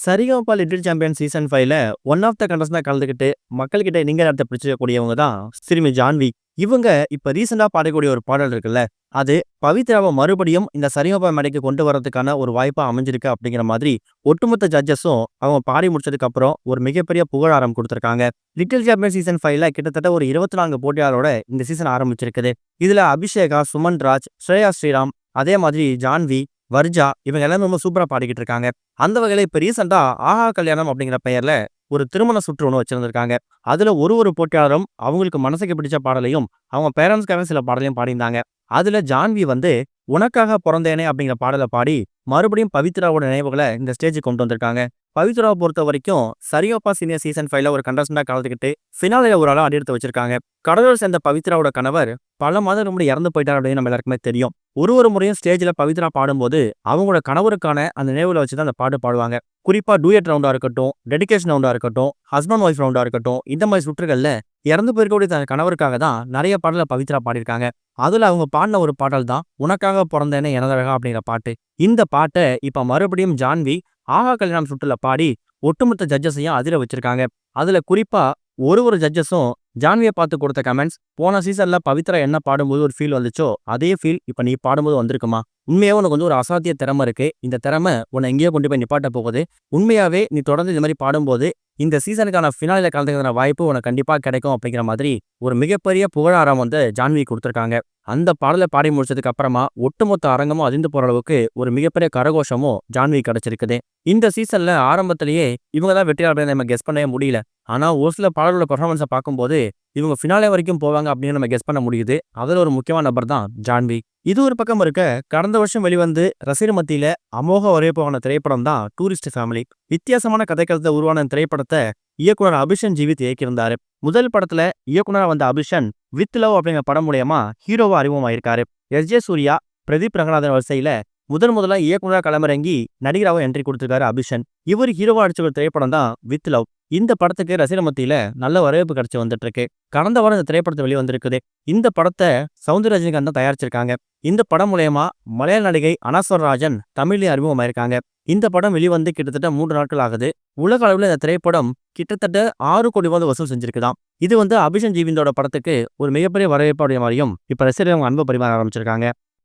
Sa Re Ga Ma Pa little champion season 5ல one of the கண்டஸ்டன்டா கலந்துக்கிட்டு மக்கள்கிட்ட நீங்க நேரத்த பிடிச்சிக்கக்கூடியவங்க தான் சிறுமி ஜான்வி. இவங்க இப்ப ரீசெண்டா பாடக்கூடிய ஒரு பாடல் இருக்குல்ல, அது பவித்ராவ மறுபடியும் இந்த சரிகமபா மேடைக்கு கொண்டு வரதுக்கான ஒரு வாய்ப்பா அமைஞ்சிருக்கு அப்படிங்கிற மாதிரி ஒட்டுமொத்த ஜட்ஜஸும் அவங்க பாடி முடிச்சதுக்கு அப்புறம் ஒரு மிகப்பெரிய புகழாரம் குடுத்திருக்காங்க. லிட்டில் சாம்பியன் சீசன் 5ல கிட்டத்தட்ட ஒரு 24 போட்டியாளரோட இந்த சீசன் ஆரம்பிச்சிருக்குது. இதுல அபிஷேகா, சுமன் ராஜ், ஸ்ரேயா ஸ்ரீராம், அதே மாதிரி ஜான்வி, வர்ஜா இவங்க எல்லாமே ரொம்ப சூப்பரா பாடிக்கிட்டு இருக்காங்க. அந்த வகையில இப்ப ரீசெண்டா ஆஹா கல்யாணம் அப்படிங்கிற பெயர்ல ஒரு திருமண சுற்று ஒண்ணு வச்சிருந்திருக்காங்க. அதுல ஒரு போட்டியாளரும் அவங்களுக்கு மனசுக்கு பிடிச்ச பாடலையும், அவங்க பேரண்ட்ஸ்க்காக சில பாடலையும் பாடியிருந்தாங்க. அதுல ஜான்வி வந்து "உனக்காக பொறந்தேனே" அப்படிங்கிற பாடல பாடி, மறுபடியும் பவித்ராவோட நினைவுகள இந்த ஸ்டேஜ்க்கு கொண்டு வந்திருக்காங்க. பவித்ராவ பொறுத்தவரைக்கும் சரிகமபா சீனியர் சீசன் 5ல ஒரு கண்டஸ்டன்டா கலந்துக்கிட்டு ஃபினாலேல ஒரு ஆளா அடியெடுத்து வச்சிருக்காங்க. கடலூர் சேர்ந்த பவித்ராவோட கணவர் பல மாதங்களுக்கு முன்னாடி இறந்து போயிட்டார் அப்படின்னு நம்ம எல்லாருக்குமே தெரியும். ஒரு முறையும் ஸ்டேஜ்ல பவித்ரா பாடும்போது அவங்களோட கணவருக்கான அந்த நினைவுல வச்சு தான் அந்த பாட்டு பாடுவாங்க. குறிப்பா டூயட் ரவுண்டா இருக்கட்டும், டெடிகேஷன் ரவுண்டா இருக்கட்டும், ஹஸ்பண்ட் ஒய்ஃப் ரவுண்டா இருக்கட்டும், இந்த மாதிரி சுற்றுகள்ல இறந்து போயிருக்கக்கூடிய தன் கணவருக்காக தான் நிறைய பாடல பவித்ரா பாடியிருக்காங்க. அதுல அவங்க பாடின ஒரு பாடல் தான் "உனக்காக பொறந்தேனே எனதழகா" அப்படிங்கிற பாட்டு. இந்த பாட்ட இப்ப மறுபடியும் ஜான்வி ஆஹா கல்யாணம் சுற்றுல பாடி ஒட்டுமொத்த ஜட்ஜஸையும் அதிர வச்சிருக்காங்க. அதுல குறிப்பா ஒரு ஜட்ஜஸும் ஜான்விய பார்த்து கொடுத்த கமெண்ட்ஸ், "போன சீசன்ல பவித்ரா என்ன பாடும்போது ஒரு ஃபீல் வந்துச்சோ, அதே ஃபீல் இப்ப நீ பாடும்போது வந்திருக்குமா? உண்மையாவே உனக்கு வந்து ஒரு அசாத்திய திறமை இருக்கு. இந்த திறமை உன்னை எங்கேயோ கொண்டு போய் நிப்பாட்ட போகுது. உண்மையாவே நீ தொடர்ந்து இந்த மாதிரி பாடும்போது இந்த சீசனுக்கான ஃபினாலேல கலந்துக்கிறதுக்கான வாய்ப்பு உனக்கு கண்டிப்பா கிடைக்கும்." அப்படிங்கிற மாதிரி ஒரு மிகப்பெரிய புகழாரம் வந்து ஜான்வி குடுத்திருக்காங்க. அந்த பாடல பாடி முடிச்சதுக்கு அப்புறமா ஒட்டுமொத்த அரங்கமும் அதிர்ந்து போற அளவுக்கு ஒரு மிகப்பெரிய கரகோஷமும் ஜான்வி கிடைச்சிருக்குது. இந்த சீசன்ல ஆரம்பத்திலேயே இவங்க தான் வெற்றியாளர் நம்ம கெஸ் பண்ணவே முடியல. ஆனா ஒரு சில பாடலோட பெர்ஃபார்மன்ஸ பார்க்கும்போது இவங்க ஃபினாலே வரைக்கும் போவாங்க அப்படின்னு நம்ம கெஸ் பண்ண முடியுது. அதுல ஒரு முக்கியமான நபர் தான் ஜான்வி. இது ஒரு பக்கம் இருக்க, கடந்த வருஷம் வெளிவந்து ரசிகர் மத்தியில அமோக வரவேற்பான திரைப்படம் தான் டூரிஸ்ட் ஃபேமிலி. வித்தியாசமான கதைக்களத்துல உருவான திரைப்படத்தை இயக்குனர் அபிஷன் ஜீவித் இயக்கியிருந்தாரு. முதல் படத்துல இயக்குனரா வந்த அபிஷன் வித் லவ் அப்படிங்கிற படம் மூலியமா ஹீரோவா அறிமுகமாயிருக்காரு. எஸ்.ஜே. சூர்யா, பிரதீப் ரங்கநாதன் வரிசையில முதலா இயக்குனரா களமிறங்கி நடிகராகவும் என்ட்ரி கொடுத்திருக்காரு அபிஷன். இவர் ஹீரோவா அடிச்ச ஒரு திரைப்படம் தான் வித் லவ். இந்த படத்துக்கு ரசிகர் மத்தியில நல்ல வரவேற்பு கிடைச்சு வந்துட்டு இருக்கு. கடந்த வாரம் இந்த திரைப்படத்தை வெளிவந்திருக்குது. இந்த படத்தை சௌந்தர ரஜினிகாந்த் தான் தயாரிச்சிருக்காங்க. இந்த படம் மூலயமா மலையாள நடிகை அனஸ்வரராஜன் தமிழ்லயும் அறிமுகமாயிருக்காங்க. இந்த படம் வெளிவந்து கிட்டத்தட்ட 3 நாட்கள் ஆகுது. உலக அளவுல இந்த திரைப்படம் கிட்டத்தட்ட 6 கோடி வசூல் செஞ்சிருக்குதாம். இது வந்து அபிஷன் ஜீவிந்தோட படத்துக்கு ஒரு மிகப்பெரிய வரவேற்பு அப்படிங்கிற மாதிரியும் இப்ப ரசிகர்கள் அவங்க அன்பை பரிமாற ஆரம்பிச்சிருக்காங்க.